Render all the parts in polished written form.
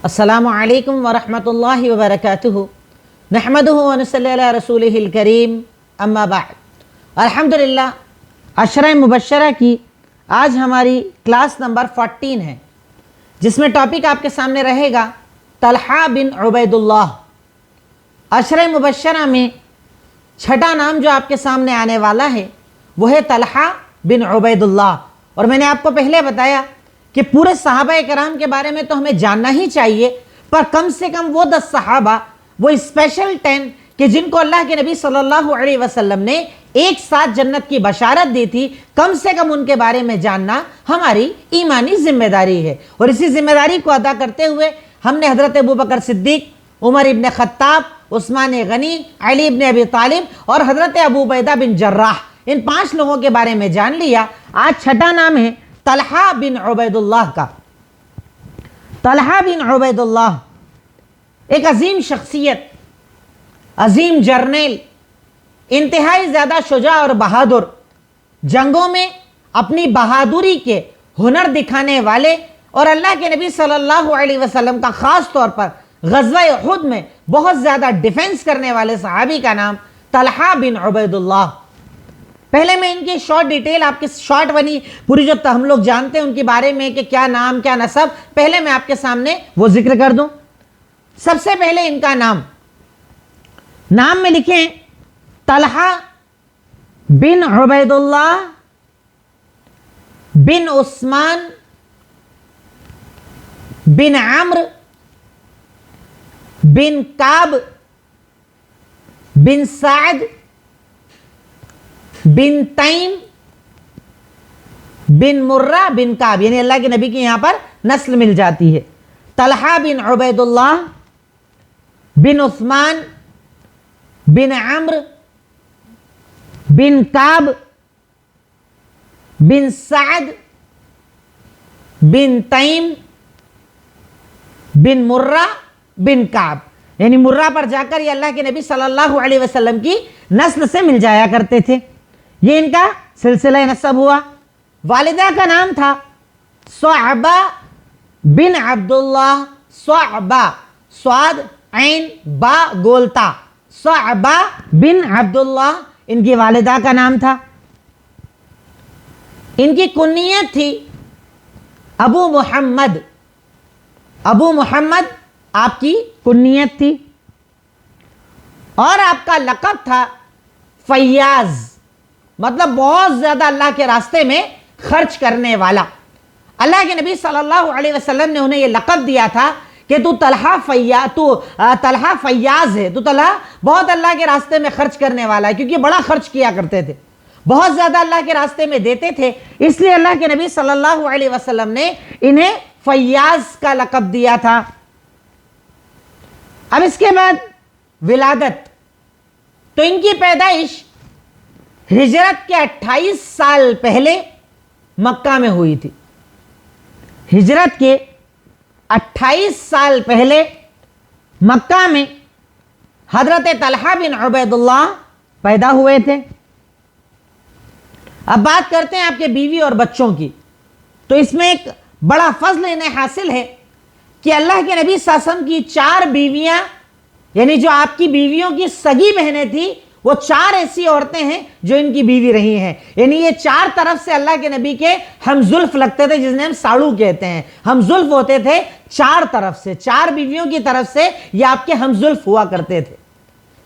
अस्सलामु अलैकुम वरहमतुल्लाहि वबरकातुहु नहमदुहु व नसल्ली अला रसूलिहिल करीम अम्मा बाद। अल्हम्दुलिल्लाह, अशरा मुबश्शरा की आज हमारी क्लास नंबर 14 है, जिसमें टॉपिक आपके सामने रहेगा तलहा बिन उबैदुल्लाह। अशरा मुबश्शरा में छठा नाम जो आपके सामने आने वाला है वो है तलहा बिन उबैदुल्लाह। और मैंने आपको पहले बताया कि पूरे सहाबा कराम के बारे में तो हमें जानना ही चाहिए, पर कम से कम वो 10 सहाबा, वो स्पेशल 10 कि जिनको अल्लाह के नबी सल्लल्लाहु अलैहि वसल्लम ने एक साथ जन्नत की बशारत दी थी, कम से कम उनके बारे में जानना हमारी ईमानी जिम्मेदारी है। और इसी जिम्मेदारी को अदा करते हुए हमने हजरत अबू बकर सिद्दीक, उमर इब्न खत्ताब, उस्मान गनी, अली इब्न अबी तालिब और हजरत अबू उबैदा बिन जर्राह, इन 5 लोगों के बारे में जान लिया। आज छठा नाम है तलहा बिन उबैदुल्लाह का। तलहा बिन उबैदुल्लाह एक अजीम शख्सियत, अजीम जर्नैल, इंतहाई ज़्यादा शुजा और बहादुर, जंगों में अपनी बहादुरी के हुनर दिखाने वाले और अल्लाह के नबी सल्लल्लाहु अलैहि वसल्लम का ख़ास तौर पर ग़ज़वा उहुद में बहुत ज़्यादा डिफेंस करने वाले सहाबी का नाम तलहा बिन उबैदुल्लाह। पहले मैं इनकी शॉर्ट डिटेल आपके शॉर्ट बनी पूरी जो हम लोग जानते हैं उनके बारे में कि क्या नाम क्या नसब, पहले मैं आपके सामने वो जिक्र कर दूं। सबसे पहले इनका नाम में लिखें तलहा बिन उबैदुल्लाह बिन उस्मान बिन अम्र बिन काब बिन साद बिन तैम बिन मुर्रा बिन काब, यानी अल्लाह के नबी की यहां पर नस्ल मिल जाती है। तलहा बिन उबैदुल्लाह बिन उस्मान बिन अम्र बिन काब बिन साद बिन तैम बिन मुर्रा बिन काब, यानी मुर्रा पर जाकर ये अल्लाह के नबी सल्लल्लाहु अलैहि वसल्लम की नस्ल से मिल जाया करते थे। ये इनका सिलसिला नसब हुआ। वालिदा का नाम था सुअबा बिन अब्दुल्लाह। सुअबा, स्वाद ऐन बा गोलता, सुअबा बिन अब्दुल्लाह इनकी वालिदा का नाम था। इनकी कुन्नियत थी अबू मोहम्मद। अबू मोहम्मद आपकी कुन्नियत थी और आपका लक़ब था फैयाज, मतलब बहुत ज्यादा अल्लाह के रास्ते में खर्च करने वाला। अल्लाह के नबी सल्लल्लाहु अलैहि वसल्लम ने उन्हें यह लक़ब दिया था कि तू तलहा फैयाज है, तू तलहा बहुत अल्लाह के रास्ते में खर्च करने वाला है, क्योंकि बड़ा खर्च किया करते थे, बहुत ज्यादा अल्लाह के रास्ते में देते थे, इसलिए अल्लाह के नबी सल्लल्लाहु अलैहि वसल्लम ने इन्हें फैयाज का लक़ब दिया था। अब इसके बाद विलादत, तो इनकी पैदाइश हिजरत के 28 साल पहले मक्का में हुई थी। हिजरत के 28 साल पहले मक्का में हजरत तलहा बिन उबैदुल्लाह पैदा हुए थे। अब बात करते हैं आपके बीवी और बच्चों की, तो इसमें एक बड़ा फजल इन्हें हासिल है कि अल्लाह के नबी सल्लल्लाहु अलैहि वसल्लम की 4 बीवियां, यानी जो आपकी बीवियों की सगी बहनें थी, वो 4 ऐसी औरतें हैं जो इनकी बीवी रही हैं। यानी ये 4 तरफ से अल्लाह के नबी के हमजुल्फ लगते थे, जिन्हें हम साड़ू कहते हैं। हमजुल्फ होते थे 4 तरफ से, 4 बीवियों की तरफ से ये आपके हमजुल्फ हुआ करते थे।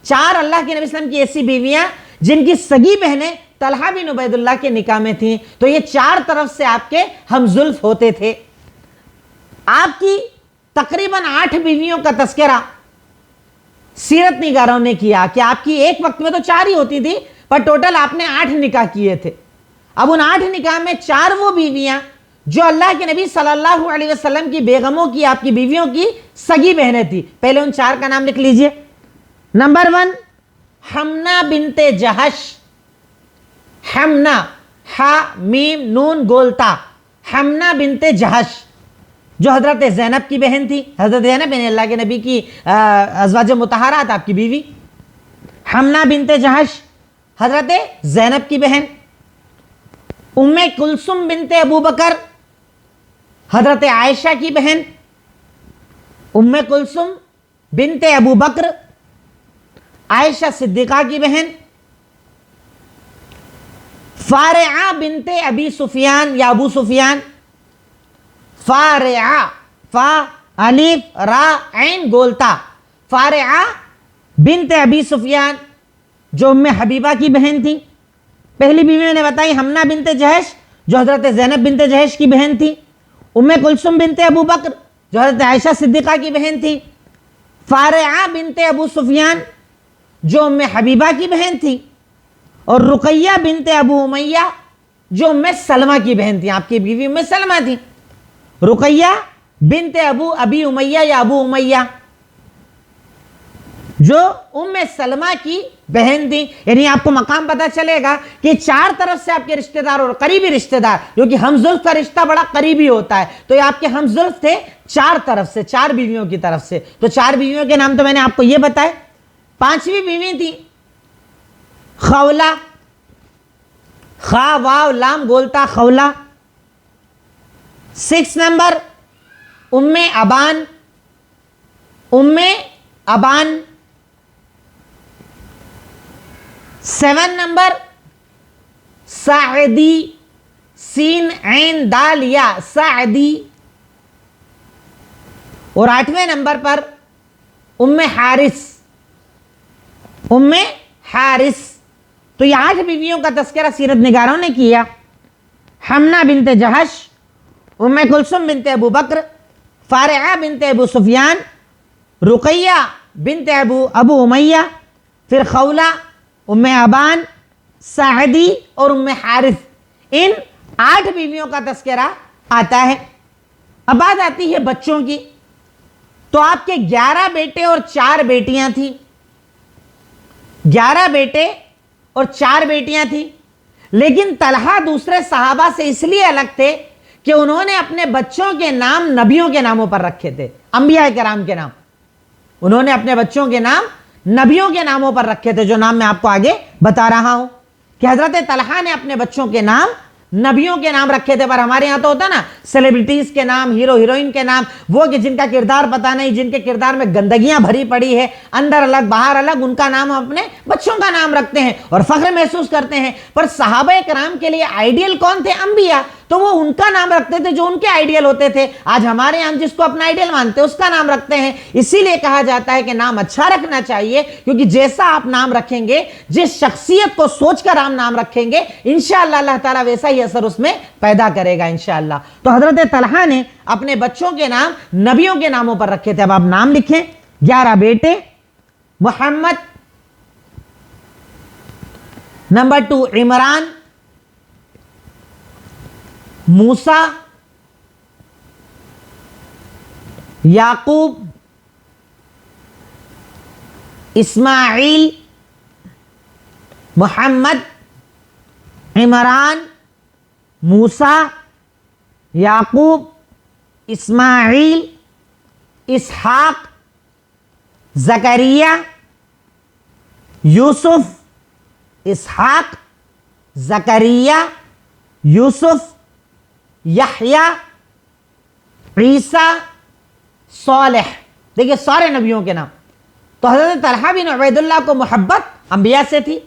4 अल्लाह के नबी सल्लल्लाहु अलैहि वसल्लम की ऐसी बीवियां जिनकी सगी बहनें तलहा बिन उबैदुल्लाह के निकाह में थी, तो ये 4 तरफ से आपके हमजुल्फ होते थे। आपकी तकरीबन 8 बीवियों का तस्करा सीरत निगारों ने किया कि आपकी एक वक्त में तो 4 ही होती थी, पर टोटल आपने 8 निकाह किए थे। अब उन 8 निकाह में 4 वो बीवियां जो अल्लाह के नबी सल्लल्लाहु अलैहि वसल्लम की बेगमों की, आपकी बीवियों की सगी बहनें थी। पहले उन 4 का नाम लिख लीजिए। नंबर 1 हमना बिनते जहश। हमना, हा मीम नून गोलता, हमना बिनते जहश, जो हजरत ज़ैनब की बहन थी। हजरत ज़ैनब यानी अल्लाह के नबी की अज़वाज मुतहरात, आपकी बीवी। हमना बिनते जहश हजरत ज़ैनब की बहन। उम्मे कुलसुम बिनते अबू बकर, हजरत आयशा की बहन। उम्मे कुलसुम बिनते अबू बकर, आयशा सिद्दीका की बहन, फारिआ बिनते अबी सुफियान या अबू सुफियान, फारिआ, फा अलिफ रा ऐन गोलता, फारिआ बिनते अबी सुफियान जो उम्मे हबीबा की बहन थी। पहली बीवी मैंने बताई हमना बिनते जहश जो हजरत ज़ैनब बिनते जहश की बहन थी। उम्मे कुलसुम बिनते अबू बकर जो हजरत आयशा सिद्दीका की बहन थी। फारिआ बिनते अबू सुफियान जो उम्मे हबीबा की बहन थी। और रुकैया बिनते अबू उमैया जो उम्मे सलमा की बहन थी। आपकी बीवी उम्मे सलमा थी। रुकैया बिनते अबी उमैया या अबू उमैया जो उम्मे सलमा की बहन थी। यानी आपको मकाम पता चलेगा कि चार तरफ से आपके रिश्तेदार और करीबी रिश्तेदार, क्योंकि हमजुल्फ का रिश्ता बड़ा करीबी होता है, तो ये आपके हमजुल्फ थे चार तरफ से, चार बीवियों की तरफ से। तो चार बीवियों के नाम तो मैंने आपको ये बताए। पांचवी बीवी थी खौला, खा वाव लाम गोलता खौला। 6 नंबर उम्मे अबान, उम्मे अबान। 7 नंबर सादी, सीन ऐन दाल या सादी। और 8वें नंबर पर उम्मे हारिस, उम्मे हारिस। तो ये 8 बीवियों का तस्करा सीरत निगारों ने किया। हमना बिनते जहश, उम्मे कुलसुम बिनते अबू बकर, फारिआ बिनते अबू सुफियान, रुकैया बिनते अबू उमैया, फिर खौला, उम्मे अबान, सादी और उम्मे हारिस। इन 8 बीवियों का तस्करा आता है। अब बात आती है बच्चों की। तो आपके 11 बेटे और 4 बेटियां थी। 11 बेटे और 4 बेटियां थी। लेकिन तलहा दूसरे सहाबा से इसलिए अलग थे कि उन्होंने अपने बच्चों के नाम नबियों के नामों पर रखे थे, अंबिया किराम के नाम। उन्होंने अपने बच्चों के नाम नबियों के नामों पर रखे थे, जो नाम मैं आपको आगे बता रहा हूं कि हजरत तलहा ने अपने बच्चों के नाम नबियों के नाम रखे थे। पर हमारे यहां तो होता ना सेलिब्रिटीज के नाम, हीरो हीरोइन के नाम, वो कि जिनका किरदार पता नहीं, जिनके किरदार में गंदगियां भरी पड़ी है, अंदर अलग बाहर अलग, उनका नाम हम अपने बच्चों का नाम रखते हैं और फख्र महसूस करते हैं। पर सहाबा कराम के लिए आइडियल कौन थे? अंबिया। तो वो उनका नाम रखते थे जो उनके आइडियल होते थे। आज हमारे यहाँ जिसको अपना आइडियल मानते हैं उसका नाम रखते हैं। इसीलिए कहा जाता है कि नाम अच्छा रखना चाहिए, क्योंकि जैसा आप नाम रखेंगे, जिस शख्सियत को सोचकर आप नाम रखेंगे, इंशाअल्लाह अल्लाह ताला वैसा ही असर उसमें पैदा करेगा इंशाअल्लाह। तो हजरत तलहा ने अपने बच्चों के नाम नबियों के नामों पर रखे थे। अब आप नाम लिखें। 11 बेटे मोहम्मद, नंबर 2 इमरान, मूसा, याकूब, इस्माइल, मोहम्मद, इमरान, मूसा, याकूब, इस्माइल, इसहाक, जकरिया, यूसुफ, इसहाक, जकरिया, यूसुफ, यहया, ईसा, सालेह। देखिए सारे नबियों के नाम। तो हजरत तलहा बिन उबैदुल्लाह को मोहब्बत अंबिया से थी,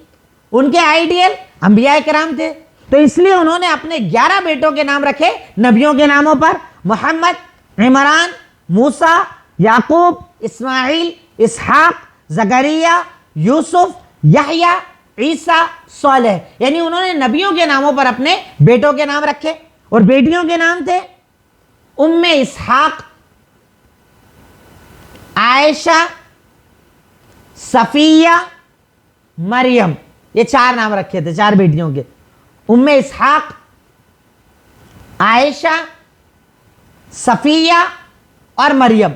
उनके आइडियल अंबिया किराम थे। तो इसलिए उन्होंने अपने 11 बेटों के नाम रखे नबियों के नामों पर। मोहम्मद, इमरान, मूसा, याकूब, इस्माइल, इसहाक, जकरिया, यूसुफ, यहया, ईसा, सालेह। यानी उन्होंने नबियों के नामों पर अपने बेटों के नाम रखे। और बेटियों के नाम थे उम्मे इसहाक, आयशा, सफिया, मरियम। ये 4 नाम रखे थे 4 बेटियों के। उम्मे इसहाक, आयशा, सफिया और मरियम।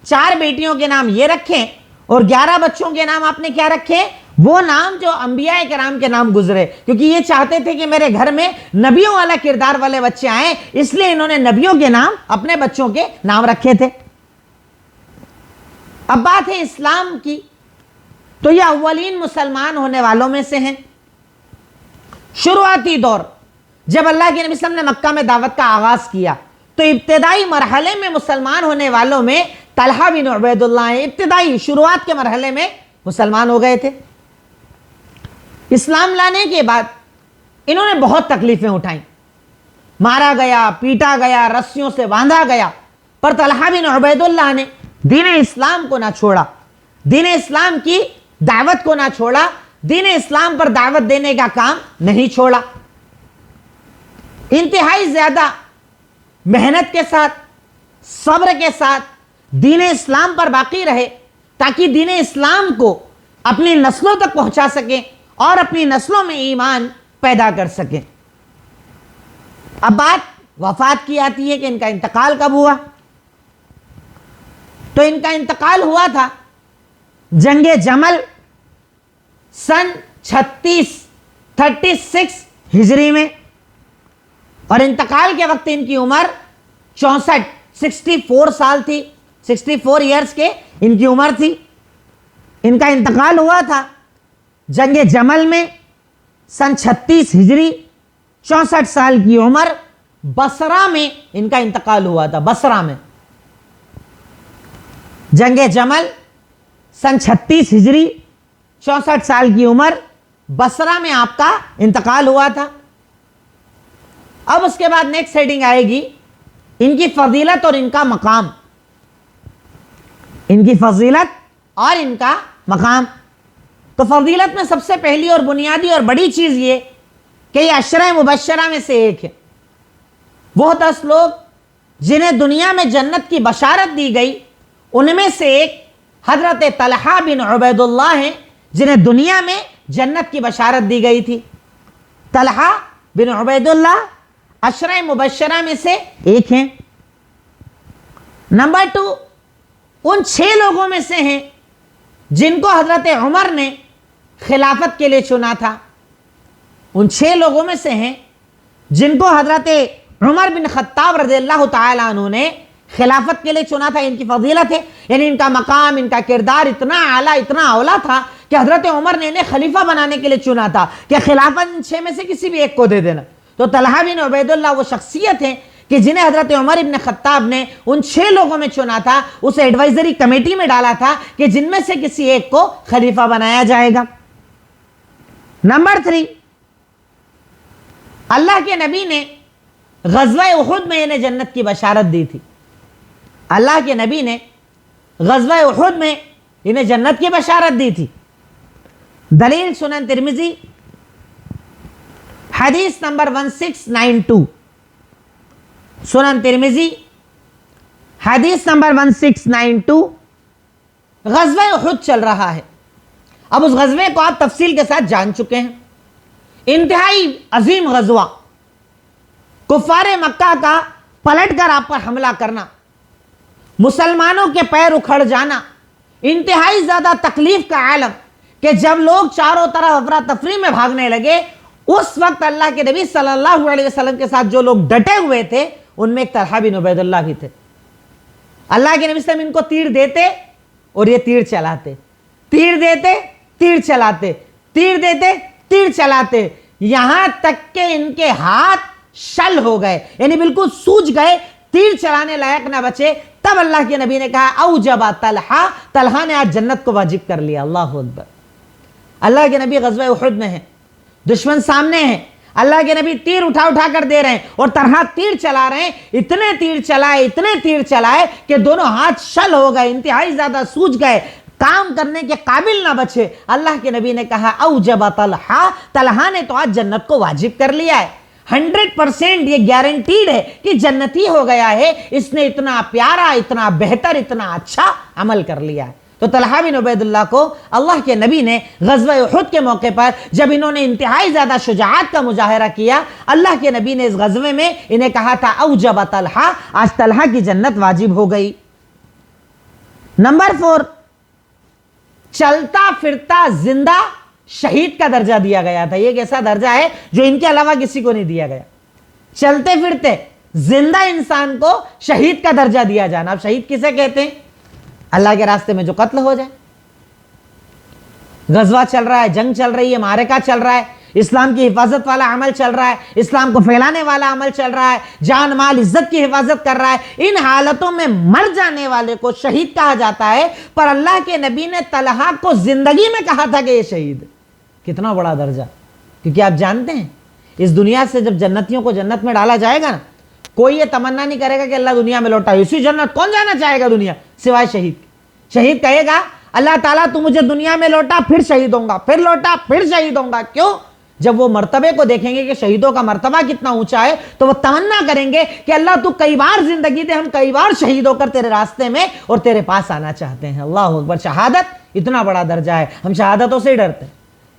4 बेटियों के नाम ये रखे और 11 बच्चों के नाम आपने क्या रखे? वो नाम जो अंबिया किराम के नाम गुजरे, क्योंकि ये चाहते थे कि मेरे घर में नबियों वाला किरदार वाले बच्चे आए, इसलिए इन्होंने नबियों के नाम अपने बच्चों के नाम रखे थे। अब बात है इस्लाम की। तो ये अव्वलीन मुसलमान होने वालों में से हैं। शुरुआती दौर जब अल्लाह के नबी सल्लल्लाहु अलैहि वसल्लम ने मक्का में दावत का आगाज किया, तो इब्तिदाई मरहले में मुसलमान होने वालों में तलहा बिन उबैदुल्लाह इब्तिदाई शुरुआत के मरहले में मुसलमान हो गए थे। इस्लाम लाने के बाद इन्होंने बहुत तकलीफें उठाई, मारा गया, पीटा गया, रस्सियों से बांधा गया, पर तलहा बिन उबैदुल्लाह ने दीन इस्लाम को ना छोड़ा, दीन इस्लाम की दावत को ना छोड़ा, दीन इस्लाम पर दावत देने का काम नहीं छोड़ा। इंतहाई ज्यादा मेहनत के साथ, सब्र के साथ दीन इस्लाम पर बाकी रहे, ताकि दीन इस्लाम को अपनी नस्लों तक पहुंचा सके और अपनी नस्लों में ईमान पैदा कर सके। अब बात वफात की आती है कि इनका इंतकाल कब हुआ। तो इनका इंतकाल हुआ था जंगे जमल सन 36 हिजरी में, और इंतकाल के वक्त इनकी उम्र 64 साल थी, 64 ईयर्स के इनकी उम्र थी। इनका इंतकाल हुआ था जंगे जमल में सन 36 हिजरी, 64 साल की उम्र, बसरा में इनका इंतकाल हुआ था। बसरा में जंगे जमल सन 36 हिजरी, 64 साल की उम्र, बसरा में आपका इंतकाल हुआ था। अब उसके बाद नेक्स्ट हेडिंग आएगी इनकी फजीलत और इनका मकाम। इनकी फजीलत और इनका मकाम। तो फजीलत में सबसे पहली और बुनियादी और बड़ी चीज ये कि ये अशरा मुबशरा में से एक है। वो 10 लोग जिन्हें दुनिया में जन्नत की बशारत दी गई, उनमें से एक हजरत तलहा बिन उबैदुल्लाह हैं, जिन्हें दुनिया में जन्नत की बशारत दी गई थी। तलहा बिन उबैदुल्लाह अशरा मुबशरा में से एक हैं। नंबर 2, उन 6 लोगों में से हैं जिनको हजरत उमर ने खिलाफत के लिए चुना था। उन 6 लोगों में से हैं जिनको हजरत उमर बिन खत्ताब रज़ियल्लाहु ताला अन्हु ने खिलाफत के लिए चुना था। इनकी फजीलत है, यानी इनका मकाम, इनका किरदार इतना आला, इतना औला था कि हजरत उमर ने इन्हें खलीफा बनाने के लिए चुना था कि खिलाफत इन 6 में से किसी भी एक को दे देना। तो तलहा बिन उबैदुल्लाह वो शख्सियत है कि जिन्हें हजरत उमर इब्न खत्ताब ने उन 6 लोगों में चुना था, उस एडवाइजरी कमेटी में डाला था कि जिनमें से किसी एक को खलीफा बनाया जाएगा। नंबर 3, अल्लाह के नबी ने गज़वा उहुद में इन्हें जन्नत की बशारत दी थी। अल्लाह के नबी ने गज़वा उहुद में इन्हें जन्नत की बशारत दी थी। दलील सुनन तिरमिज़ी हदीस नंबर 1692, सुनन तिरमिज़ी हदीस नंबर 1692। गज़वा उहुद चल रहा है। अब उस गज़वे को आप तफसील के साथ जान चुके हैं। इंतहाई अजीम गज़वा, कुफ़ारे मक्का का पलट कर आप पर हमला करना, मुसलमानों के पैर उखड़ जाना, इंतहाई ज्यादा तकलीफ का आलम कि जब लोग चारों तरफ अफरा तफरी में भागने लगे, उस वक्त अल्लाह के नबी सल्लल्लाहु अलैहि वसल्लम के साथ जो लोग डटे हुए थे, उनमें एक तलहा बिन उबैदुल्लाह भी थे। अल्लाह के नबी सल्लल्लाहु इनको तीर देते और ये तीर चलाते, तीर देते, तीर चलाते, तीर देते, तीर चलाते, यहां तक के इनके हाथ शल हो गए, यानी बिल्कुल सूज गए, तीर चलाने लायक ना बचे। तब अल्लाह के नबी ने कहा औजबा तलहा, तलहा ने आज जन्नत को वाजिब कर लिया। अल्लाह अकबर। अल्लाह के नबी गज़वा उहुद में हैं, दुश्मन सामने हैं, अल्लाह के नबी तीर उठा उठा कर दे रहे हैं और तलहा तीर चला रहे हैं। इतने तीर चलाए, इतने तीर चलाए कि दोनों हाथ शल हो गए, इंतहाई ज्यादा सूज गए, काम करने के काबिल ना बचे। अल्लाह के नबी ने कहा औजबा तलहा, तलहा ने तो आज जन्नत को वाजिब कर लिया है। 100% ये गारंटीड है कि जन्नती हो गया है, इसने इतना प्यारा, इतना बेहतर, इतना अच्छा अमल कर लिया है। तो तलहा बिन उबैदुल्लाह को अल्लाह के नबी ने गज़वा उहुद के मौके पर जब इन्होंने इंतहाई ज्यादा शुजाअत का मुजाहरा किया, अल्लाह के नबी ने इस गज़वे में इन्हें कहा था औजबा तलहा, आज तलहा की जन्नत वाजिब हो गई। नंबर 4, चलता फिरता जिंदा शहीद का दर्जा दिया गया था। यह एक ऐसा दर्जा है जो इनके अलावा किसी को नहीं दिया गया। चलते फिरते जिंदा इंसान को शहीद का दर्जा दिया जाना। अब शहीद किसे कहते हैं? अल्लाह के रास्ते में जो कत्ल हो जाए। गजवा चल रहा है, जंग चल रही है, मारेका चल रहा है, इस्लाम की हिफाजत वाला अमल चल रहा है, इस्लाम को फैलाने वाला अमल चल रहा है, जान माल इज्जत की हिफाजत कर रहा है। इन हालतों में मर जाने वाले को शहीद कहा जाता है, पर अल्लाह के नबी ने तलहा को जिंदगी में कहा था कि ये शहीद। कितना बड़ा दर्जा। क्योंकि आप जानते हैं इस दुनिया से जब जन्नतियों को जन्नत में डाला जाएगा ना, कोई ये तमन्ना नहीं करेगा कि अल्लाह दुनिया में लौटा, इसी जन्नत कौन जाना चाहेगा दुनिया सिवाय शहीद। शहीद कहेगा अल्लाह ताला तू मुझे दुनिया में लौटा, फिर शहीद होऊंगा, फिर लौटा, फिर शहीद होऊंगा। क्यों? जब वो मर्तबे को देखेंगे कि शहीदों का मर्तबा कितना ऊंचा है, तो वो तमन्ना करेंगे कि अल्लाह तू कई बार जिंदगी दे, हम कई बार शहीद होकर तेरे रास्ते में और तेरे पास आना चाहते हैं। अल्लाह अकबर। शहादत इतना बड़ा दर्जा है। हम शहादतों से ही डरते हैं,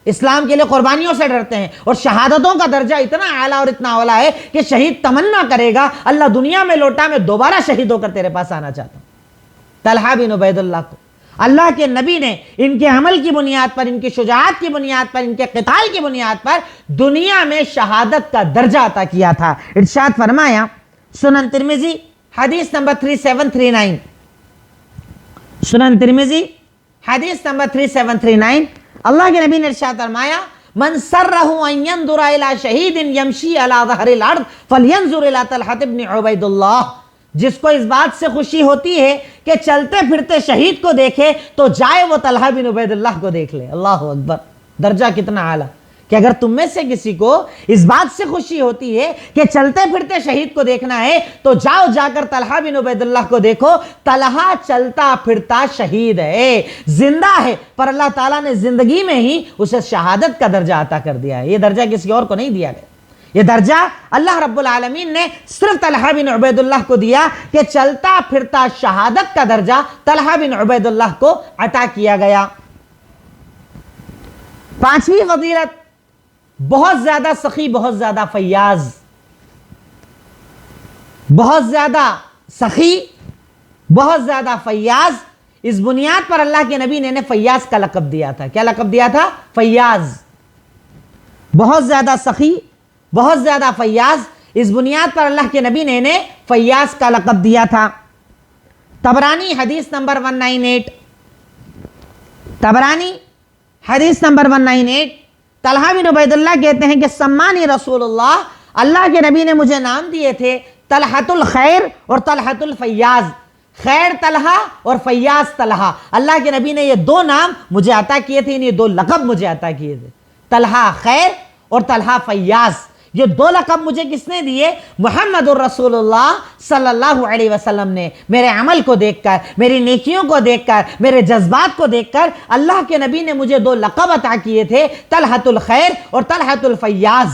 इस्लाम के लिए कुर्बानियों से डरते हैं, और शहादतों का दर्जा इतना आला और इतना औला है कि शहीद तमन्ना करेगा अल्लाह दुनिया में लौटा, मैं दोबारा शहीद होकर तेरे पास आना चाहता हूं। तलहा बिन उबैदुल्लाह को अल्लाह के नबी ने इनके अमल की बुनियाद पर, इनकी शुजाअत की बुनियाद पर, इनके क़िताल की बुनियाद पर दुनिया में शहादत का दर्जा अता किया था। इरशाद फरमाया, सुनन तिर्मिज़ी हदीस नंबर 3739, सुनन तिर्मिज़ी हदीस नंबर 3739, अल्लाह के नबी ने इरशाद फरमाया, मन सर्रहु अन यंजुरा इला शहीदिन यमशी अला ज़हरिल अर्द फलयंजुर इला तलहा इब्न उबैदुल्लाह। जिसको इस बात से खुशी होती है कि चलते फिरते शहीद को देखे, तो जाए वो तलहा बिन उबैदुल्लाह को देख ले। अल्लाह अकबर। दर्जा कितना आला कि अगर तुम में से किसी को इस बात से खुशी होती है कि चलते फिरते शहीद को देखना है, तो जाओ जाकर तलहा बिन उबैदुल्लाह को देखो। तलहा चलता फिरता शहीद है, जिंदा है, पर अल्लाह ताला ने जिंदगी में ही उसे शहादत का दर्जा अता कर दिया है। यह दर्जा किसी और को नहीं दिया गया। यह दर्जा अल्लाह रब्बुल आलमीन ने सिर्फ तलहा बिन उबैदुल्लाह को दिया कि चलता फिरता शहादत का दर्जा तलहा बिन उबैदुल्लाह को अता किया गया। पांचवी फजीलत, बहुत ज्यादा सखी, बहुत ज्यादा फैयाज। बहुत ज्यादा सखी, बहुत ज्यादा फैयाज। इस बुनियाद पर अल्लाह के नबी ने फैयाज का लक़ब दिया था। क्या लक़ब दिया था? फैयाज। बहुत ज्यादा सखी, बहुत ज्यादा फैयाज। इस बुनियाद पर अल्लाह के नबी ने इन्हें फैयाज का लक़ब दिया था। तबरानी हदीस नंबर 198, तबरानी हदीस नंबर 198, तलहा बिन उबैदुल्लाह कहते हैं कि सम्मानी रसूलुल्लाह, अल्लाह के नबी ने मुझे नाम दिए थे तलहतुल खैर और तलहतुल फैयाज। खैर तलहा और फैयाज तलहा। अल्लाह के नबी ने ये दो नाम मुझे अता किए थे, ये दो लक़ब मुझे अता किए थे, तलहा खैर और तलहा फैयाज। ये दो लक़ब मुझे किसने दिए? मुहम्मदुर रसूलुल्लाह सल्लल्लाहु अलैहि वसल्लम ने। मेरे अमल को देखकर, मेरी नेकियों को देखकर, मेरे जज्बात को देखकर अल्लाह के नबी ने मुझे दो लक़ब अता किए थे, तलहतुल खैर और तलहतुल फैयाज।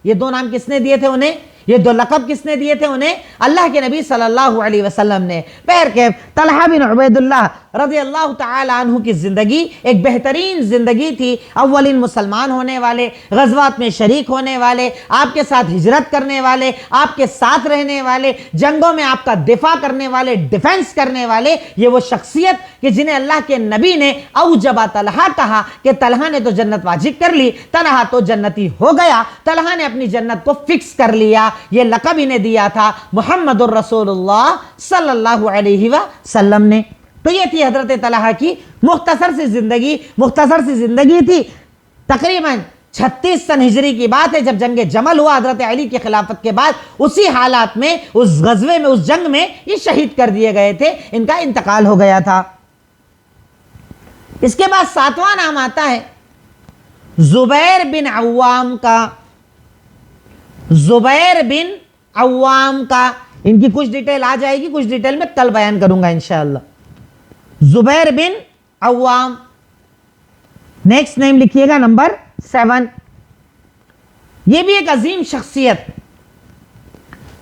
ये दो नाम किसने दिए थे उन्हें? ये दो लक़ब किसने दिए थे उन्हें? अल्लाह के नबी सल्लल्लाहु अलैहि वसल्लम ने। बहरकैफ तलहा बिन उबैदुल्लाह रज़ियल्लाहु तआला अन्हु की ज़िंदगी एक बेहतरीन ज़िंदगी थी। अव्वलिन मुसलमान होने वाले, ग़ज़वात में शरीक होने वाले, आपके साथ हिजरत करने वाले, आपके साथ रहने वाले, जंगों में आपका दिफा करने वाले, डिफेंस करने वाले, ये वो शख्सियत कि जिन्हें अल्लाह के नबी ने औजबा तलहा कहा कि तलहा ने तो जन्नत वाजिब कर ली, तलहा तो जन्नती हो गया, तलहा ने अपनी जन्नत को फिक्स कर लिया। ये लक़ब इन्हें दिया था मुहम्मदुर रसूलुल्लाह सल्लल्लाहु अलैहि वसल्लम ने। तो ये थी हजरत तलहा की मुख्तसर सी जिंदगी। मुख्तसर सी जिंदगी थी। तकरीबन 36 सन हिजरी की बात है, जब जंग जमल हुआ हजरत अली की खिलाफत के बाद, उसी हालात में, उस गज़वे में, उस जंग में ये शहीद कर दिए गए थे, इनका इंतकाल हो गया था। इसके बाद सातवां नाम आता है जुबैर बिन अव्वाम का। जुबैर बिन अव्वाम का, इनकी कुछ डिटेल आ जाएगी, कुछ डिटेल में कल बयान करूंगा इंशाअल्लाह। जुबैर बिन अव्वाम। नेक्स्ट नेम लिखिएगा नंबर 7। यह भी एक अजीम शख्सियत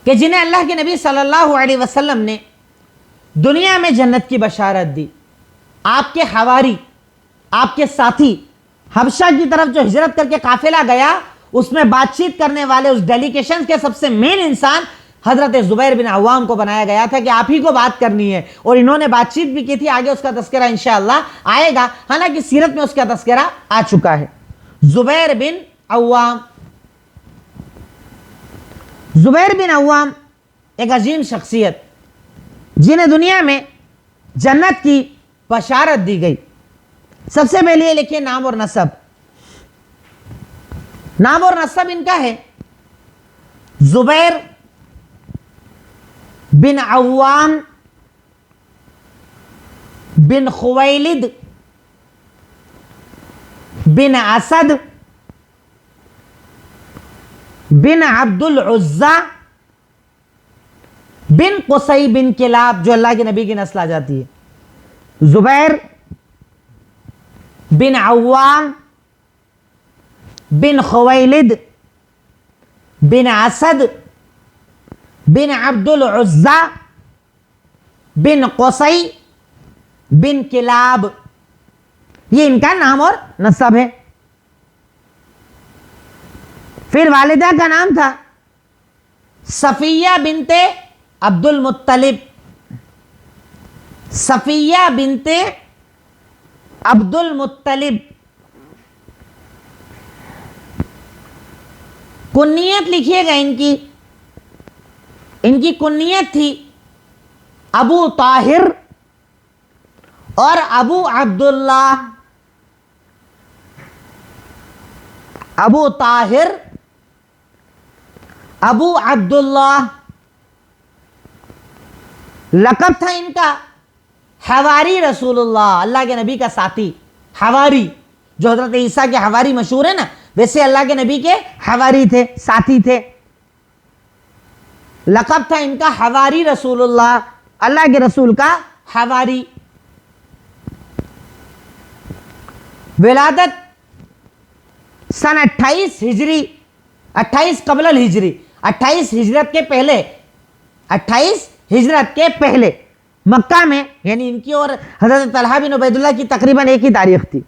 कि जिन्हें अल्लाह के नबी सल्लल्लाहु अलैहि वसल्लम ने दुनिया में जन्नत की बशारत दी। आपके हवारी, आपके साथी, हबशा की तरफ जो हिजरत करके काफिला गया, उसमें बातचीत करने वाले उस डेलीगेशन के सबसे मेन इंसान हजरत जुबैर बिन अव्वाम को बनाया गया था कि आप ही को बात करनी है, और इन्होंने बातचीत भी की थी। आगे उसका तस्करा इंशाअल्लाह आएगा, हालांकि सीरत में उसका तस्करा आ चुका है। जुबैर बिन अव्वाम। जुबैर बिन अव्वाम एक अजीम शख्सियत जिन्हें दुनिया में जन्नत की बशारत दी गई। सबसे पहले लिखिए नाम और नसब। नाम और नस्ब इनका है जुबैर बिन अव्वाम बिन खुवैलिद बिन असद बिन अब्दुल उज्जा बिन कुसै बिन किलाब, जो अल्लाह के नबी की नस्ल आ जाती है। जुबैर बिन अव्वाम बिन खुवैलिद बिन असद बिन अब्दुल उज्जा बिन कुसै बिन किलाब, ये इनका नाम और नस्ब है। फिर वालिदा का नाम था सफिया बिनते अब्दुल मुत्तलिब, सफिया बिनते अब्दुल मुत्तलिब। कुन्नियत लिखिएगा इनकी, इनकी कुन्नियत थी अबू ताहिर और अबू अब्दुल्लाह। अबू ताहिर, अबू अब्दुल्लाह। लक़ब था इनका हवारी रसूलुल्लाह, अल्लाह के नबी का साथी। हवारी, जो हजरत ईसा के हवारी मशहूर है ना, वैसे अल्लाह के नबी के हवारी थे, साथी थे। लक़ब था इनका हवारी रसूलुल्लाह, अल्लाह के रसूल का हवारी। विलादत सन 28 हिजरी, 28 कबल हिजरी, 28 हिजरत के पहले, 28 हिजरत के पहले मक्का में, यानी इनकी और हजरत तलहा बिन उबैदुल्लाह की तकरीबन एक ही तारीख थी,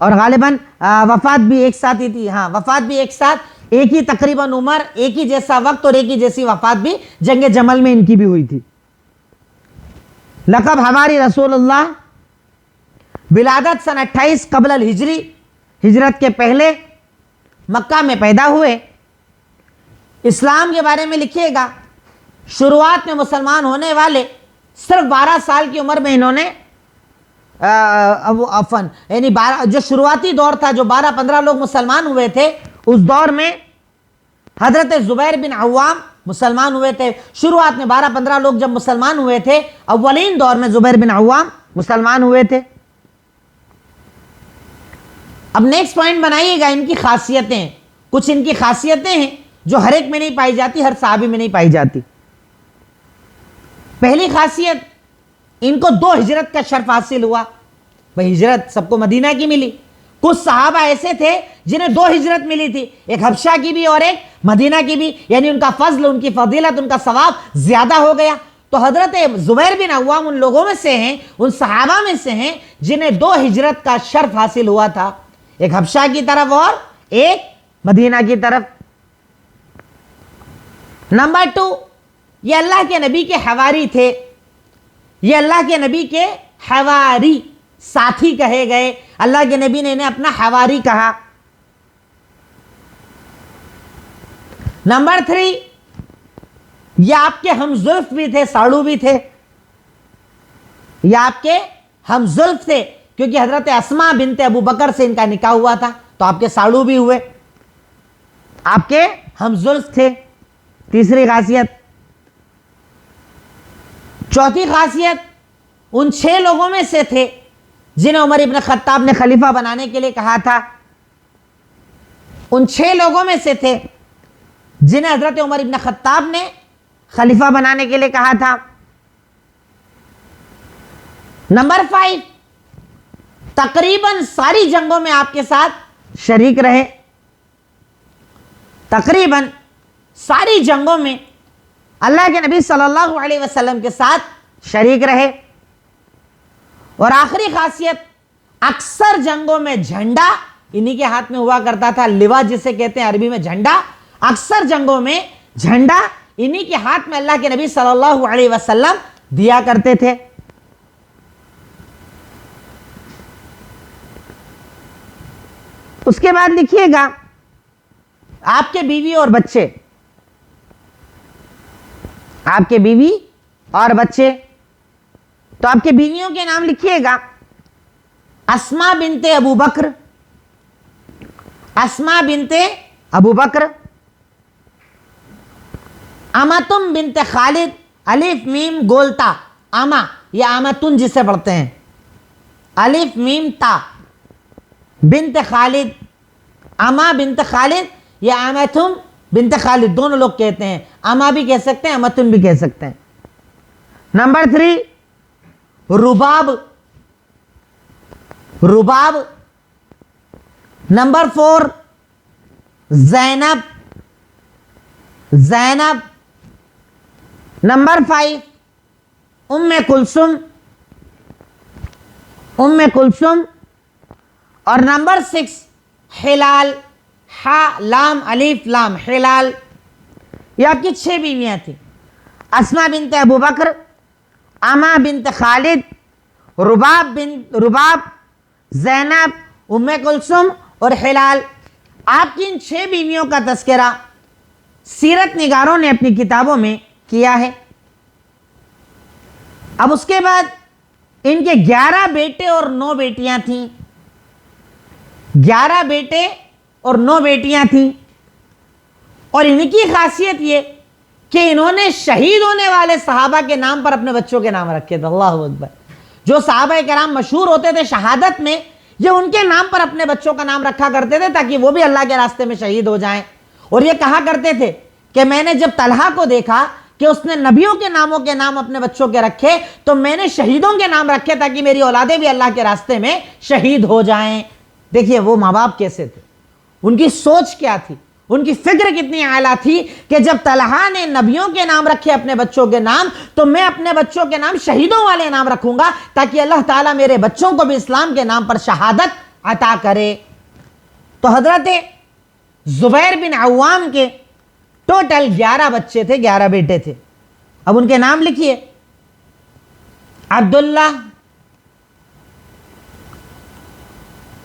और गालिबन वफात भी एक साथ ही थी। हाँ, वफात भी एक साथ, एक ही तकरीबन उम्र, एक ही जैसा वक्त और एक ही जैसी वफात भी जंग जमल में इनकी भी हुई थी। लक़ब हवारी रसूलुल्लाह। विलादत सन 28 कबल हिजरी, हिजरत के पहले मक्का में पैदा हुए। इस्लाम के बारे में लिखिएगा, शुरुआत में मुसलमान होने वाले सिर्फ 12 साल की उम्र में इन्होंने अफन यानी 12, जो शुरुआती दौर था, जो 12-15 लोग मुसलमान हुए थे, उस दौर में हजरत जुबैर बिन अव्वाम मुसलमान हुए थे। शुरुआत में 12-15 लोग जब मुसलमान हुए थे, अव्वलीन दौर में जुबैर बिन अव्वाम मुसलमान हुए थे। अब नेक्स्ट पॉइंट बनाइएगा, इनकी खासियतें। कुछ इनकी खासियतें हैं जो हर एक में नहीं पाई जाती, हर साहबी में नहीं पाई जाती। पहली खासियत, इनको 2 हिजरत का शर्फ हासिल हुआ। भाई हिजरत सबको मदीना की मिली, कुछ सहाबा ऐसे थे जिन्हें 2 हिजरत मिली थी, एक हबशा की भी और एक मदीना की भी, यानी उनका फजल, उनकी फजीलत, उनका सवाब ज्यादा हो गया। तो हजरत जुबैर बिन अव्वाम उन लोगों में से हैं, उन सहाबा में से हैं जिन्हें 2 हिजरत का शर्फ हासिल हुआ था, एक हबशा की तरफ और एक मदीना की तरफ। नंबर 2, ये अल्लाह के नबी के हवारी थे, ये अल्लाह के नबी के हवारी, साथी कहे गए। अल्लाह के नबी ने इन्हें अपना हवारी कहा। नंबर 3, ये आपके हमजुल्फ भी थे, साड़ू भी थे। ये आपके हमजुल्फ थे क्योंकि हजरत अस्मा बिनते अबू बकर से इनका निकाह हुआ था, तो आपके साड़ू भी हुए, आपके हमजुल्फ थे। तीसरी खासियत। चौथी खासियत, उन 6 लोगों में से थे जिन्हें उमर इब्न खत्ताब ने खलीफा बनाने के लिए कहा था। उन 6 लोगों में से थे जिन्हें हजरत उमर इब्न खत्ताब ने खलीफा बनाने के लिए कहा था। नंबर 5, तकरीबन सारी जंगों में आपके साथ शरीक रहे। तकरीबन सारी जंगों में अल्लाह के नबी सल्लल्लाहु अलैहि वसल्लम के साथ शरीक रहे। और आखिरी खासियत, अक्सर जंगों में झंडा इन्हीं के हाथ में हुआ करता था, लिवा जिसे कहते हैं अरबी में झंडा। अक्सर जंगों में झंडा इन्हीं के हाथ में अल्लाह के नबी सल्लल्लाहु अलैहि वसल्लम दिया करते थे। उसके बाद लिखिएगा आपके बीवी और बच्चे, आपके बीवी और बच्चे। तो आपके बीवियों के नाम लिखिएगा, अस्मा बिनते अबू बकर, अस्मा बिनते अबू बकर, अमातुम बिनते खालिद, अलिफ मीम गोलता, अमा या अमातुन जिसे पढ़ते हैं, अलिफ मीम ता, बिनते खालिद, अमा बिनते खालिद या अमातुम बिनते खालिद, दोनों लोग कहते हैं, अमा भी कह सकते हैं, अमातुन भी कह सकते हैं। नंबर 3 रुबाब, रुबाब। नंबर 4 जैनब, जैनब। नंबर 5 उम्मे कुलसुम, उम्मे कुलसुम। और नंबर 6 हिलाल, हा लाम अलीफ लाम, हिलाल। ये आपकी 6 बीवियां थी, अस्मा बिनते अबू बकर, अमा बिनते खालिद, रुबाब, जैनब, उम्मे कुलसुम और हिलाल। आपकी इन 6 बीवियों का तस्करा सीरत निगारों ने अपनी किताबों में किया है। अब उसके बाद इनके 11 बेटे और 9 बेटियां थीं, 11 बेटे और 9 बेटियां थीं। और इनकी खासियत ये कि इन्होंने शहीद होने वाले सहाबा के नाम पर अपने बच्चों के नाम रखे थे। अल्लाह अकबर। जो सहाबा कराम मशहूर होते थे शहादत में, ये उनके नाम पर अपने बच्चों का नाम रखा करते थे ताकि वो भी अल्लाह के रास्ते में शहीद हो जाएं। और ये कहा करते थे कि मैंने जब तलहा को देखा कि उसने नबियों के नामों के नाम अपने बच्चों के रखे, तो मैंने शहीदों के नाम रखे ताकि मेरी औलादें भी अल्लाह के रास्ते में शहीद हो जाएं। देखिए वो माँ बाप कैसे थे, उनकी सोच क्या थी, उनकी फिक्र कितनी आला थी कि जब तलहा ने नबियों के नाम रखे अपने बच्चों के नाम, तो मैं अपने बच्चों के नाम शहीदों वाले नाम रखूंगा ताकि अल्लाह ताला मेरे बच्चों को भी इस्लाम के नाम पर शहादत अता करे। तो हजरत जुबैर बिन अव्वाम के टोटल 11 बच्चे थे, 11 बेटे थे। अब उनके नाम लिखिए। अब्दुल्ला,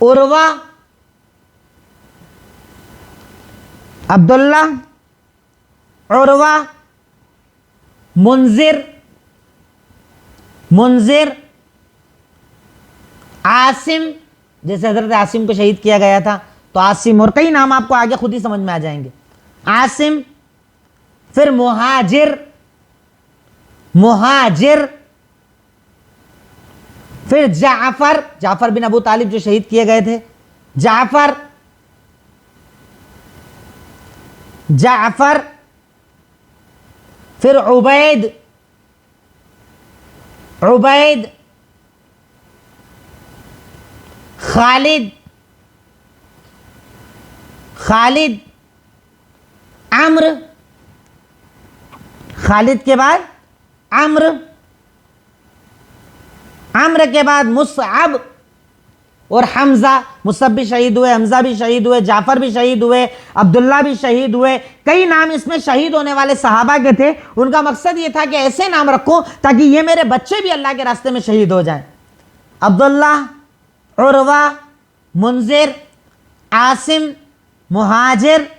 उर्वा, अब्दुल्ला, उर्वा, मुंजिर, आसिम, जैसे हजरत आसिम को शहीद किया गया था तो आसिम, और कई नाम आपको आगे खुद ही समझ में आ जाएंगे। आसिम, फिर मुहाजिर, फिर जाफर बिन अबू तालिब जो शहीद किए गए थे, जाफर, फिर उबैद, खालिद, अम्र, खालिद के बाद अम्र के बाद मुसअब और हमजा। मुसअब भी शहीद हुए, हमजा भी शहीद हुए, जाफर भी शहीद हुए, अब्दुल्ला भी शहीद हुए। कई नाम इसमें शहीद होने वाले सहाबा के थे। उनका मकसद ये था कि ऐसे नाम रखो ताकि ये मेरे बच्चे भी अल्लाह के रास्ते में शहीद हो जाएं। अब्दुल्ला, उर्वा, मुंजिर, आसिम, मुहाजिर,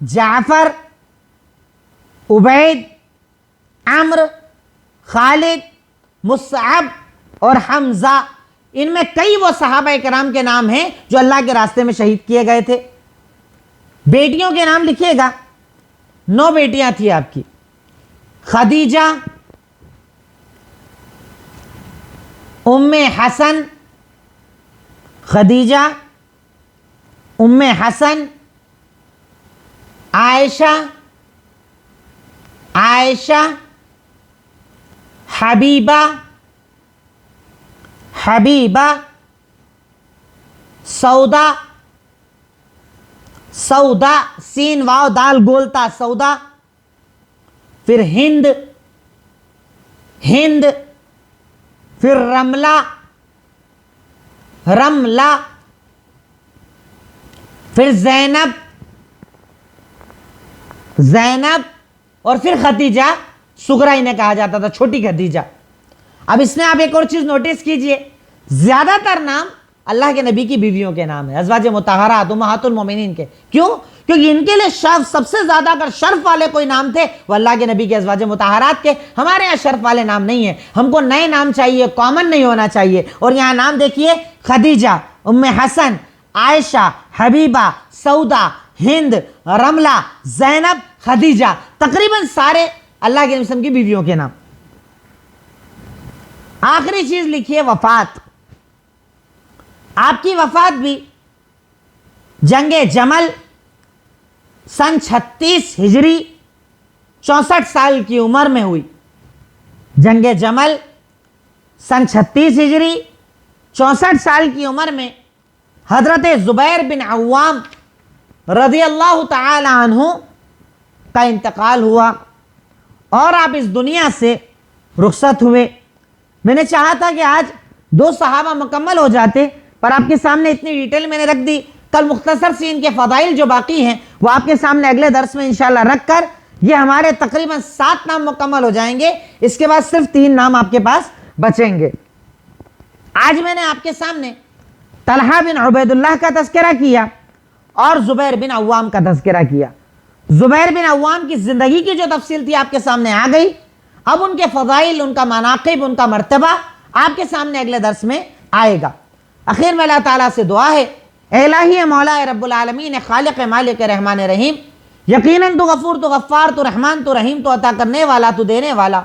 जाफर, उबैद, अम्र, खालिद, मुसअब और हमजा। इनमें कई वो सहाबा इकराम के नाम हैं जो अल्लाह के रास्ते में शहीद किए गए थे। बेटियों के नाम लिखिएगा। 9 बेटियां थी आपकी। खदीजा, उम्मे हसन, आयशा, हबीबा, सौदा, सीन वाव दाल गोलता, सौदा, फिर हिंद, फिर रमला, फिर जैनब और फिर खदीजा। सुगरा इन्हें कहा जाता था, छोटी खदीजा। अब इसमें आप एक और चीज नोटिस कीजिए, ज्यादातर नाम अल्लाह के नबी की बीवियों के नाम है, अज़वाज मुतहहरात उम्महातुल मोमिनीन के। क्यों? क्योंकि इनके लिए शर्फ, सबसे ज्यादा अगर शर्फ वाले कोई नाम थे वो अल्लाह के नबी के अज़वाज मुतहहरात के। हमारे यहाँ शर्फ वाले नाम नहीं है, हमको नए नाम चाहिए, कॉमन नहीं होना चाहिए। और यहाँ नाम देखिए, खदीजा, उम्मे हसन, आयशा, हबीबा, सऊदा, हिंद, रमला, जैनब, खदीजा, तकरीबन सारे अल्लाह के नबी की बीवियों के नाम। आखिरी चीज लिखी है वफात। आपकी वफात भी जंगे जमल सन 36 हिजरी 64 साल की उम्र में हुई। जंगे जमल सन 36 हिजरी 64 साल की उम्र में हजरत जुबैर बिन अव्वाम रज़ी अल्लाह तआला अन्हु का इंतकाल हुआ और आप इस दुनिया से रुखसत हुए। मैंने चाहा था कि आज 2 सहाबा मुकम्मल हो जाते, पर आपके सामने इतनी डिटेल मैंने रख दी। कल मुख्तसर से इनके फ़दाइल जो बाकी हैं वो आपके सामने अगले दर्स में इंशाअल्लाह रख कर ये हमारे तकरीबन 7 नाम मुकम्मल हो जाएंगे। इसके बाद सिर्फ 3 नाम आपके पास बचेंगे। आज मैंने आपके सामने तलहा बिन उबैदुल्लाह का तज़किरा किया और जुबैर बिन अव्वाम का तज़किरा किया। जुबैर बिन अव्वाम की ज़िंदगी की जो तफसील थी आपके सामने आ गई। अब उनके फ़दाइल, उनका मनाक़िब, उनका मर्तबा आपके सामने अगले दर्स में आएगा। आखिर में अल्लाह ताला से दुआ है, इलाही मौला रब्बुल आलमीन, खालिक मालिक रहमान रहीम, यकीनन तो गफूर, तो गफ्फार, तो रहमान, तो रहीम, तो अता करने वाला, तो देने वाला,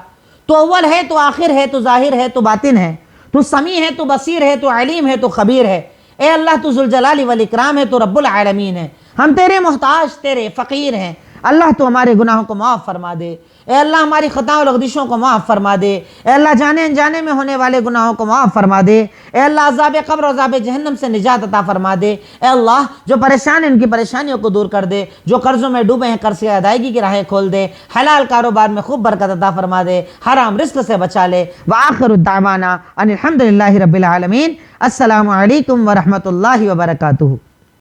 तो अव्वल है, तो आखिर है, तो ज़ाहिर है, तो बातिन है, तो समी है, तो बसीर है, तो अलीम है, तो खबीर है। ए अल्लाह तू ज़ुल जलाली वल इकराम है, तो रब्बुल आलमीन है। हम तेरे मोहताज, तेरे फ़कीर हैं। अल्लाह तो हमारे गुनाहों को माफ़ फरमा दे। ए अल्लाह हमारी ख़ताओं और लग़ज़िशों को माफ़ फरमा दे। ए अल्लाह जाने अनजाने में होने वाले गुनाहों को माफ़ फरमा दे। ए अल्लाह अज़ाब क़ब्र और अज़ाब जहन्नम से निजात अता फरमा दे। ए अल्लाह जो परेशान हैं उनकी परेशानियों को दूर कर दे। जो कर्ज़ों में डूबे हैं कर्ज़ की अदायगी की राहें खोल दे। हलाल कारोबार में खूब बरकत अता फरमा दे। हराम रिज़्क़ से बचा ले। व आखिरु दावाना अनिल हम्दुलिल्लाहि रब्बिल आलमीन। अस्सलामु अलैकुम व रहमतुल्लाहि व बरकातुहू।